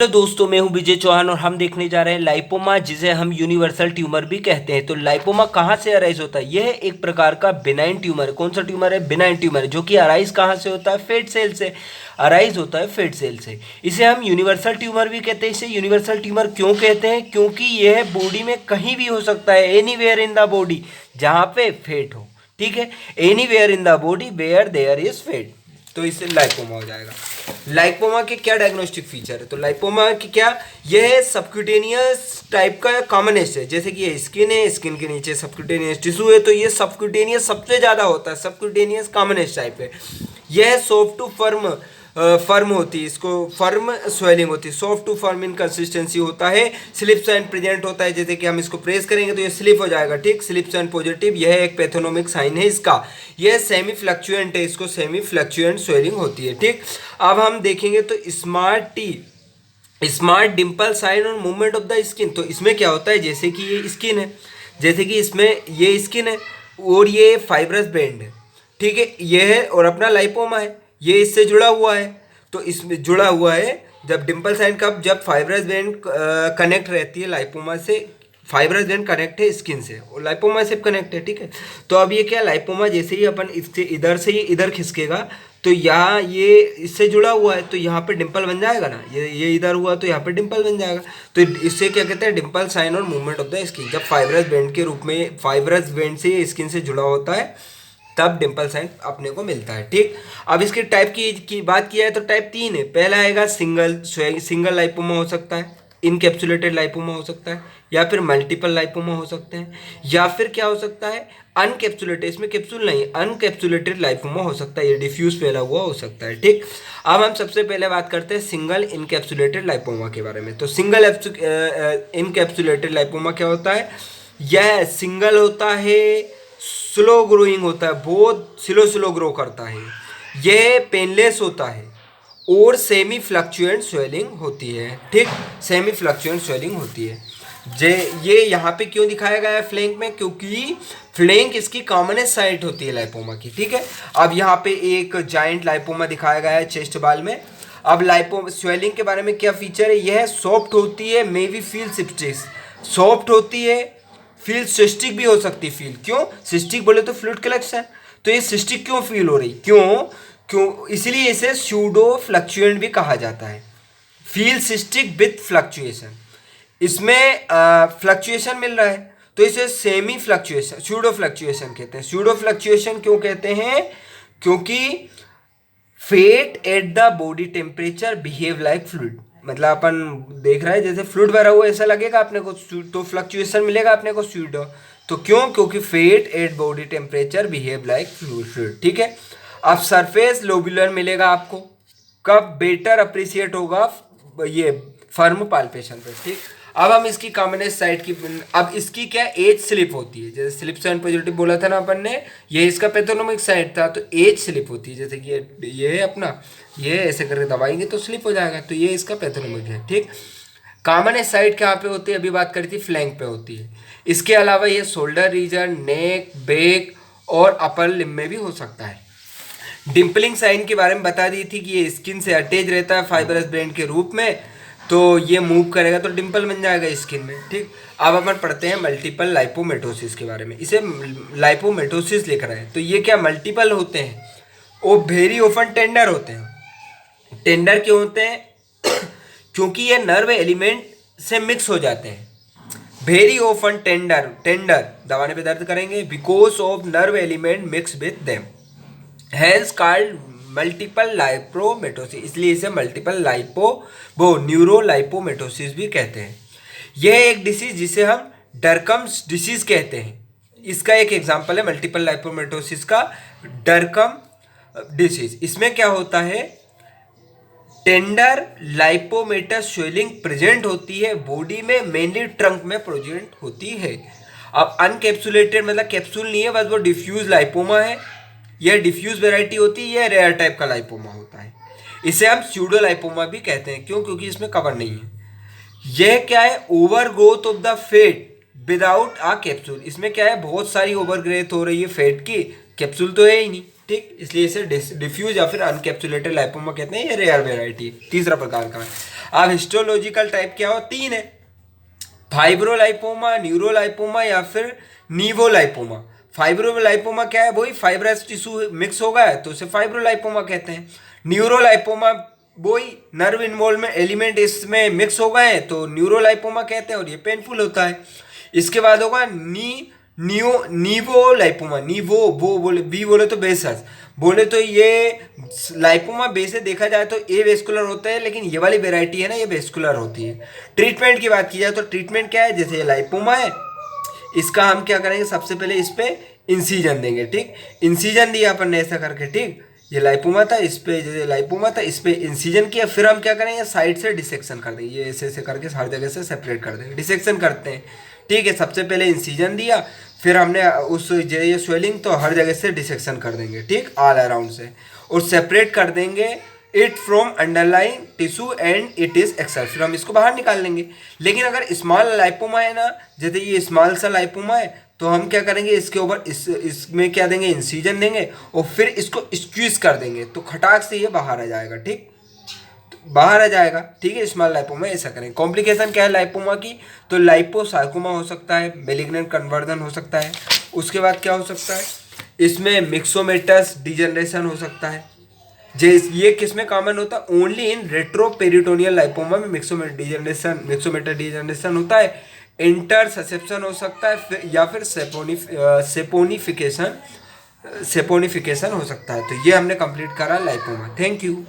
Hello दोस्तों, मैं हूं विजय चौहान और हम देखने जा रहे हैं लाइपोमा, जिसे हम यूनिवर्सल ट्यूमर भी कहते हैं। तो लाइपोमा कहाँ से अराइज होता है? यह एक प्रकार का बिनाइन ट्यूमर है। कौन सा ट्यूमर है? बिनाइन ट्यूमर है, जो कि अराइज कहाँ से होता है? फेट सेल से अराइज होता है, फेट सेल से। इसे हम यूनिवर्सल ट्यूमर भी कहते हैं। इसे यूनिवर्सल ट्यूमर क्यों कहते हैं? क्योंकि यह बॉडी में कहीं भी हो सकता है, एनीवेयर इन द बॉडी, जहाँ पे फेट हो। ठीक है, anywhere in the body where there is fat, तो इससे लाइपोमा हो जाएगा। लाइपोमा के क्या डायग्नोस्टिक फीचर है? तो लाइपोमा की क्या, यह सबक्यूटेनियस टाइप का कॉमनेस्ट है। जैसे कि ये स्किन है, स्किन के नीचे सबक्यूटेनियस टिश्यू है, तो ये सबक्यूटेनियस सबसे ज़्यादा होता है, सबक्यूटेनियस कॉमनेस्ट टाइप है। यह सॉफ्ट टू फर्म फर्म होती है, इसको फर्म स्वेलिंग होती है, soft to firm in consistency होता है। स्लिप साइन प्रेजेंट होता है, जैसे कि हम इसको प्रेस करेंगे तो ये स्लिप हो जाएगा। ठीक, स्लिप साइन पॉजिटिव, यह एक पैथोनोमिक साइन है इसका। यह सेमी फ्लक्चुएंट है, इसको सेमी फ्लक्चुएंट स्वेलिंग होती है। ठीक, अब हम देखेंगे तो स्मार्ट डिम्पल साइन और मूवमेंट ऑफ द स्किन। तो इसमें क्या होता है, जैसे कि ये स्किन है, जैसे कि इसमें ये स्किन है और ये फाइब्रस बैंड है। ठीक है, ये है और अपना लाइपोमा है, ये इससे जुड़ा हुआ है। तो इसमें जुड़ा हुआ है, जब डिम्पल साइन कब, जब फाइब्रस बैंड कनेक्ट रहती है लाइपोमा से, फाइब्रस बैंड कनेक्ट है स्किन से और लाइपोमा से कनेक्ट है। ठीक है, तो अब ये क्या, लाइपोमा जैसे ही अपन इससे इधर से ये इधर खिसकेगा तो यहाँ ये इससे जुड़ा हुआ है, तो यहाँ पे डिम्पल बन जाएगा ना, ये इधर हुआ तो यहाँ पे डिम्पल बन जाएगा। तो इससे क्या कहते हैं, डिम्पल साइन और मूवमेंट ऑफ द स्किन। जब फाइब्रस बैंड के रूप में, फाइब्रस बैंड से ये स्किन से जुड़ा होता है, तब डिम्पल साइन अपने को मिलता है। ठीक, अब इसके टाइप की बात किया है तो टाइप 3 है। पहला आएगा सिंगल लाइपोमा हो सकता है, इनकैप्सुलेटेड लाइपोमा हो सकता है, या फिर मल्टीपल लाइपोमा हो सकते हैं, या फिर क्या हो सकता है, अनकैप्सुलेटेड, इसमें कैप्सूल नहीं, अनकैप्सुलेटेड लाइपोमा हो सकता है, ये डिफ्यूज फैला हुआ हो सकता है। ठीक, अब हम सबसे पहले बात करते हैं सिंगल इनकैप्सुलेटेड लाइपोमा के बारे में। तो सिंगल इनकैप्सुलेटेड लाइपोमा क्या होता है? यह सिंगल होता है, स्लो ग्रोइंग होता है, बहुत स्लो ग्रो करता है, यह पेनलेस होता है और सेमी फ्लक्चुएंट स्वेलिंग होती है। ठीक, सेमी फ्लक्चुएंट स्वेलिंग होती है। ये यहाँ पे क्यों दिखाया गया है फ्लैंक में? क्योंकि फ्लैंक इसकी कॉमनेस्ट साइट होती है लाइपोमा की। ठीक है, अब यहाँ पे एक जाइंट लाइपोमा दिखाया गया है चेस्ट बाल में। अब लाइपोमा स्वेलिंग के बारे में क्या फीचर है? यह सॉफ्ट होती है, may be feel cystic, soft होती है, फील सिस्टिक भी हो सकती है। फील क्यों सिस्टिक बोले तो फ्लूइड कलेक्शन, तो ये सिस्टिक क्यों फील हो रही, क्यों इसलिए इसे स्यूडो फ्लक्चुएंट भी कहा जाता है। फील सिस्टिक विथ फ्लक्चुएशन, इसमें फ्लक्चुएशन मिल रहा है तो इसे सेमी फ्लक्चुएशन, स्यूडो फ्लक्चुएशन कहते हैं। स्यूडो फ्लक्चुएशन क्यों कहते हैं? क्योंकि fat at the body temperature behave like fluid, मतलब अपन देख रहे हैं जैसे फ्लूइड भरा हुआ ऐसा लगेगा अपने को, तो फ्लक्चुएशन मिलेगा अपने को स्यूडो। तो क्यों? क्योंकि fat at body temperature behave like fluid. ठीक है, अब सरफेस लोबुलर मिलेगा आपको कब? बेटर अप्रिशिएट होगा ये फर्म पाल्पेशन पे। ठीक, अब हम इसकी कॉमनेस्ट साइड की, अब इसकी क्या एज स्लिप होती है, जैसे स्लिप साइन पॉजिटिव बोला था ना अपन ने, ये इसका पैथोनोमिक साइड था, तो एज स्लिप होती है। जैसे कि ये है अपना, ये ऐसे करके दबाएंगे तो स्लिप हो जाएगा, तो ये इसका पैथोनोमिक है। ठीक, कॉमनेस्ट साइड कहाँ पे होती है? अभी बात करी थी फ्लैंक पे होती है। इसके अलावा ये शोल्डर रीजन, नेक, बैक और अपर लिम्ब में भी हो सकता है। डिम्पलिंग साइन के बारे में बता दी थी कि ये स्किन से अटैच रहता है फाइबरस बैंड के रूप में, तो ये मूव करेगा तो डिम्पल बन जाएगा स्किन में। ठीक, अब अपन पढ़ते हैं मल्टीपल लाइपोमेटोसिस के बारे में। इसे लाइपोमेटोसिस लिख रहे हैं, तो ये क्या मल्टीपल होते हैं और वेरी ऑफन टेंडर होते हैं। टेंडर क्यों होते हैं? क्योंकि ये नर्व एलिमेंट से मिक्स हो जाते हैं। वेरी ऑफन टेंडर, दबाने पे दर्द करेंगे, because of nerve element mix with them, hence called multiple lipomatosis, इसलिए इसे मल्टीपल न्यूरोलाइपोमेटोसिस भी कहते हैं। यह एक डिसीज जिसे हम डरकम्स डिसीज कहते हैं, इसका एक एग्जांपल है मल्टीपल लाइपोमेटोसिस का, डरकम डिसीज। इसमें क्या होता है, टेंडर लाइपोमेटस स्वेलिंग प्रेजेंट होती है बॉडी में, मेनली ट्रंक में प्रेजेंट होती है। अब अनकैप्सुलेटेड मतलब कैप्सूल नहीं है, बस वो डिफ्यूज लाइपोमा है, यह डिफ्यूज वेराइटी होती है, यह रेयर टाइप का लाइपोमा होता है। इसे हम स्यूडो लाइपोमा भी कहते हैं। क्यों? क्योंकि इसमें कवर नहीं है। यह क्या है, over growth of the fat without a capsule, इसमें क्या है, बहुत सारी ओवर ग्रोथ हो रही है फेट की, कैप्सूल तो है ही नहीं। ठीक, इसलिए इसे डिफ्यूज या फिर अनकैप्सुलेटेड लाइपोमा कहते हैं, ये रेयर वेराइटी तीसरा प्रकार का है। अब हिस्टोलॉजिकल टाइप क्या हो, 3 है, फाइब्रोलाइपोमा, न्यूरोलाइपोमा या फिर नीवोलाइपोमा। फाइब्रोलाइपोमा क्या है, वही फाइब्रस टिश्यू मिक्स होगा है तो उसे फाइब्रोलाइपोमा कहते हैं। न्यूरोलाइपोमा वही नर्व इन्वॉल्वमेंट एलिमेंट इसमें मिक्स हो गए हैं तो न्यूरोलाइपोमा कहते हैं और ये पेनफुल होता है। इसके बाद होगा नीवोलाइपोमा, नीवो वो बोले, बी बोले तो बेसस बोले तो ये लाइपोमा बे से देखा जाए तो ए वेस्कुलर होता है, लेकिन ये वाली वेराइटी है ना ये वेस्कुलर होती है। ट्रीटमेंट की बात की जाए तो ट्रीटमेंट क्या है, जैसे ये लाइपोमा है इसका हम क्या करेंगे, सबसे पहले इस पे इंसीजन देंगे, ठीक, इंसीजन दिया अपन ने ऐसा करके, ठीक, ये लाइपोमा था इस पे, जैसे लाइपोमा था इस पे इंसीजन किया, फिर हम क्या करेंगे साइड से डिसेक्शन कर देंगे, ये ऐसे ऐसे करके हर जगह से सेपरेट कर देंगे, डिसेक्शन करते हैं, ठीक है। सबसे पहले इंसीजन दिया, फिर हमने उस ये स्वेलिंग तो हर जगह से डिसेक्शन कर देंगे, ठीक, ऑल अराउंड से, और सेपरेट कर देंगे it from underline tissue and it is excel, फिर हम इसको बाहर निकाल लेंगे। लेकिन अगर स्मॉल लाइपोमा है ना, जैसे ये स्मॉल सा लाइपोमा है तो हम क्या करेंगे इसके ऊपर इसमें क्या देंगे, इंसीजन देंगे और फिर इसको स्क्वीज कर देंगे तो खटाक से ये बाहर आ जाएगा, ठीक, तो बाहर आ जाएगा, ठीक है। स्मॉल लाइपोमा ऐसा करेंगे। कॉम्प्लिकेशन क्या है लाइपोमा की, तो लाइपोसार्कोमा हो सकता है, बेलिग्नेंट कन्वर्जन हो सकता है, उसके बाद क्या हो सकता है, इसमें मिक्सोमेटस डिजनरेशन हो सकता है। ये किस में कॉमन होता है, ओनली इन रेट्रोपेरिटोनियल लाइपोमा में मिक्सोमेटर डिजनरेशन होता है। इंटरसेप्शन हो सकता है या फिर सेपोनिफिकेशन हो सकता है। तो ये हमने कंप्लीट करा लाइपोमा। Thank you.